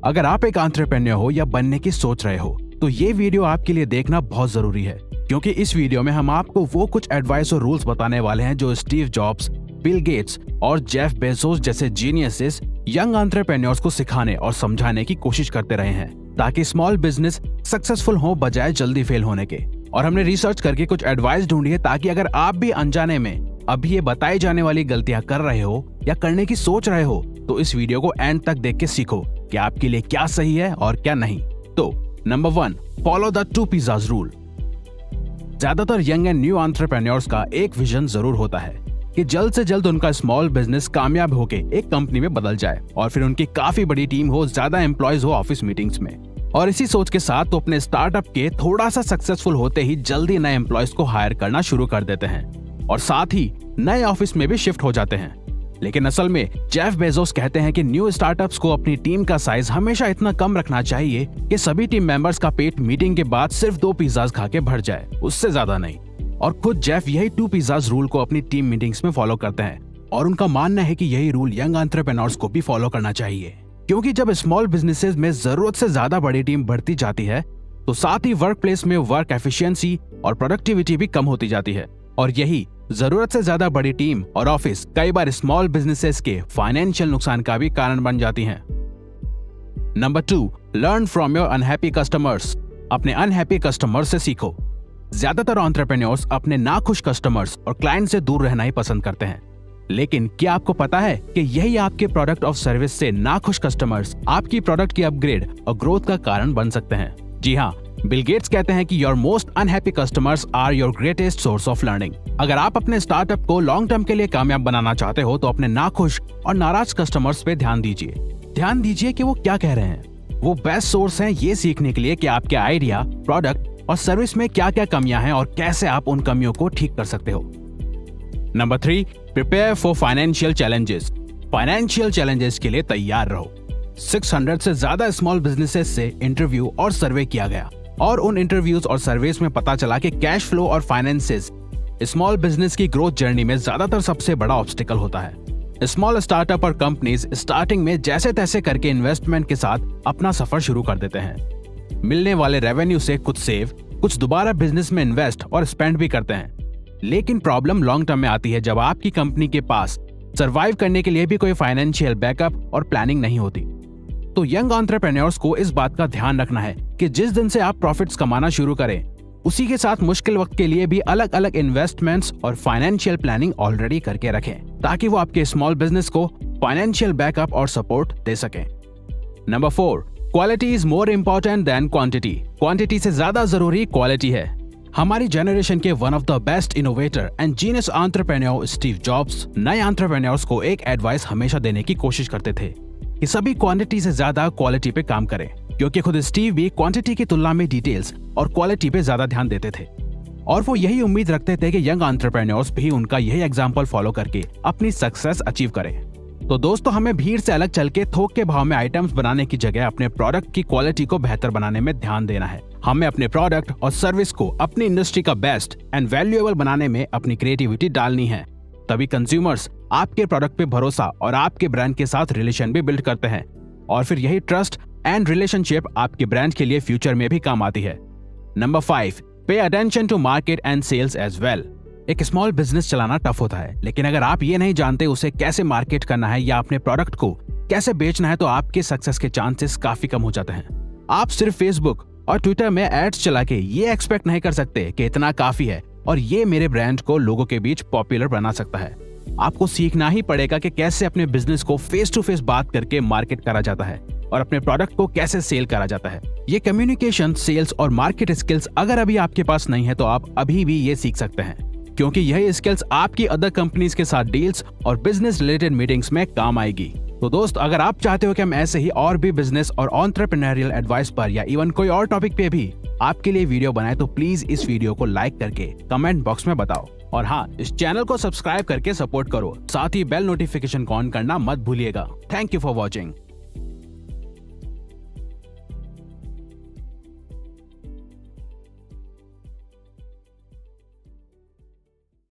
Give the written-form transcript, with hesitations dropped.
अगर आप एक एंटरप्रेन्योर हो या बनने की सोच रहे हो तो ये वीडियो आपके लिए देखना बहुत जरूरी है, क्योंकि इस वीडियो में हम आपको वो कुछ एडवाइस और रूल्स बताने वाले हैं जो स्टीव जॉब्स, बिल गेट्स और जेफ बेजोस जैसे जीनियसेस यंग एंटरप्रेन्योर्स को सिखाने और समझाने की कोशिश करते रहे हैं, ताकि स्मॉल बिजनेस सक्सेसफुल हो बजाय जल्दी फेल होने के। और हमने रिसर्च करके कुछ एडवाइस ढूंढी है, ताकि अगर आप भी अनजाने में अभी ये बताई जाने वाली गलतियां कर रहे हो या करने की सोच रहे हो तो इस वीडियो को एंड तक देख के सीखो कि आपके लिए क्या सही है और क्या नहीं। तो number 1, follow the 2 pizzas rule. ज्यादातर यंग एंड न्यू एंटरप्रेन्योर्स का एक विजन जरूर होता है कि जल्द से जल्द उनका स्मॉल बिजनेस कामयाब होके एक कंपनी में बदल जाए और फिर उनकी काफी बड़ी टीम हो, ज्यादा एम्प्लॉयज हो ऑफिस मीटिंग्स में। और इसी सोच के साथ तो अपने स्टार्टअप के थोड़ा सा सक्सेसफुल होते ही जल्दी नए एम्प्लॉयज को हायर करना शुरू कर देते हैं और साथ ही नए ऑफिस में भी शिफ्ट हो जाते हैं। लेकिन असल में जेफ बेजोस कहते हैं कि न्यू स्टार्टअप्स को अपनी टीम का साइज हमेशा इतना कम रखना चाहिए कि सभी टीम मेंबर्स का पेट मीटिंग के बाद सिर्फ 2 पिज़्ज़ाज खा के भर जाए, उससे ज्यादा नहीं। और खुद जेफ यही 2 पिज़्ज़ाज रूल को अपनी टीम मीटिंग्स में फॉलो करते हैं और उनका मानना है कि यही रूल यंग एंटरप्रेन्योर्स को भी फॉलो करना चाहिए, क्योंकि जब स्मॉल बिजनेसेस में जरूरत से ज्यादा बड़ी टीम बढ़ती जाती है तो साथ ही वर्क प्लेस में वर्क एफिशिएंसी और प्रोडक्टिविटी भी कम होती जाती है। और यही जरूरत से ज्यादा बड़ी टीम और ऑफिस कई बार स्मॉल बिजनेसेस के फाइनेंशियल नुकसान का भी कारण बन जाती हैं। Number 2, learn from your unhappy customers. अपने अनहैप्पी कस्टमर्स से सीखो। ज्यादातर एंटरप्रेन्योर्स अपने नाखुश कस्टमर्स और क्लाइंट से दूर रहना ही पसंद करते हैं, लेकिन क्या आपको पता है कि यही आपके प्रोडक्ट और सर्विस से नाखुश कस्टमर्स आपकी प्रोडक्ट की अपग्रेड और ग्रोथ का कारण बन सकते हैं। जी हाँ, बिल गेट्स कहते हैं कि your most unhappy customers are your greatest source of learning. अगर आप अपने स्टार्टअप को लॉन्ग टर्म के लिए कामयाब बनाना चाहते हो तो अपने नाखुश और नाराज कस्टमर्स पे ध्यान दीजिए। ध्यान दीजिए कि वो क्या कह रहे हैं। वो बेस्ट सोर्स हैं ये सीखने के लिए कि आपके आइडिया, प्रोडक्ट और सर्विस में क्या क्या कमियां हैं और कैसे आप उन कमियों को ठीक कर सकते हो। Number 3, prepare for financial challenges. Financial challenges के लिए तैयार रहो। 600 से ज्यादा स्मॉल बिजनेसेस से इंटरव्यू और सर्वे किया गया और उन इंटरव्यूज और सर्वेस में पता चला कि कैश फ्लो और फाइनेंसेस स्मॉल बिजनेस की ग्रोथ जर्नी में ज्यादातर सबसे बड़ा ऑब्स्टिकल होता है। स्मॉल स्टार्टअप और कंपनीज स्टार्टिंग में जैसे तैसे करके इन्वेस्टमेंट के साथ अपना सफर शुरू कर देते हैं। मिलने वाले रेवेन्यू से कुछ सेव, कुछ दोबारा बिजनेस में इन्वेस्ट और स्पेंड भी करते हैं। लेकिन प्रॉब्लम लॉन्ग टर्म में आती है जब आपकी कंपनी के पास सरवाइव करने के लिए भी कोई फाइनेंशियल बैकअप और प्लानिंग नहीं होती। तो यंग एंटरप्रेन्योर्स को इस बात का ध्यान रखना है कि जिस दिन से आप प्रॉफिट्स कमाना शुरू करें उसी के साथ मुश्किल वक्त के लिए भी अलग अलग इन्वेस्टमेंट्स और फाइनेंशियल प्लानिंग ऑलरेडी करके रखें, ताकि वो आपके स्मॉल बिजनेस को फाइनेंशियल बैकअप और सपोर्ट दे सकें। Number 4, quality is more important then quantity. Quantity से ज्यादा जरूरी क्वालिटी है। हमारी जनरेशन के one of the best innovator and genius entrepreneur Steve jobs नए एंटरप्रेन्योर्स को एक एडवाइस हमेशा देने की कोशिश करते थे कि सभी क्वांटिटी से ज्यादा क्वालिटी पे काम करें, क्योंकि खुद स्टीव भी क्वांटिटी की तुलना में डिटेल्स और क्वालिटी पे ज्यादा ध्यान देते थे और वो यही उम्मीद रखते थे कि यंग एंटरप्रेन्योर्स भी उनका यही एग्जांपल फॉलो करके अपनी सक्सेस अचीव करें। तो दोस्तों, हमें भीड़ से अलग चल के थोक के भाव में आइटम्स बनाने की जगह अपने प्रोडक्ट की क्वालिटी को बेहतर बनाने में ध्यान देना है। हमें अपने प्रोडक्ट और सर्विस को अपनी इंडस्ट्री का बेस्ट एंड वैल्यूएबल बनाने में अपनी क्रिएटिविटी डालनी है। तभी कंज्यूमर्स आपके प्रोडक्ट पे भरोसा और आपके ब्रांड के साथ रिलेशन भी बिल्ड करते हैं और फिर यही ट्रस्ट एंड रिलेशनशिप आपके ब्रांड के लिए फ्यूचर में भी काम आती है। Number 5, pay attention to market and sales as well. एक स्मॉल बिजनेस चलाना टफ होता है, लेकिन अगर आप ये नहीं जानते उसे कैसे मार्केट करना है या अपने प्रोडक्ट को कैसे बेचना है तो आपके सक्सेस के चांसेस काफी कम हो जाते हैं। आप सिर्फ फेसबुक और ट्विटर में एड्स चला के ये एक्सपेक्ट नहीं कर सकते कि इतना काफी है और ये मेरे ब्रांड को लोगों के बीच पॉपुलर बना सकता है। आपको सीखना ही पड़ेगा कि कैसे अपने बिजनेस को फेस टू फेस बात करके मार्केट करा जाता है और अपने प्रोडक्ट को कैसे सेल करा जाता है। ये कम्युनिकेशन, सेल्स और मार्केट स्किल्स अगर अभी आपके पास नहीं है तो आप अभी भी ये सीख सकते हैं, क्योंकि यही स्किल्स आपकी अदर कंपनीज के साथ डील्स और बिजनेस रिलेटेड मीटिंग्स में काम आएगी। तो दोस्त, अगर आप चाहते हो कि हम ऐसे ही और भी बिजनेस और एंटरप्रेन्योरियल एडवाइस पर या इवन कोई और टॉपिक पे भी आपके लिए वीडियो बनाए तो प्लीज इस वीडियो को लाइक करके कमेंट बॉक्स में बताओ और हाँ, इस चैनल को सब्सक्राइब करके सपोर्ट करो। साथ ही बेल नोटिफिकेशन को ऑन करना मत भूलिएगा। Thank you for watching.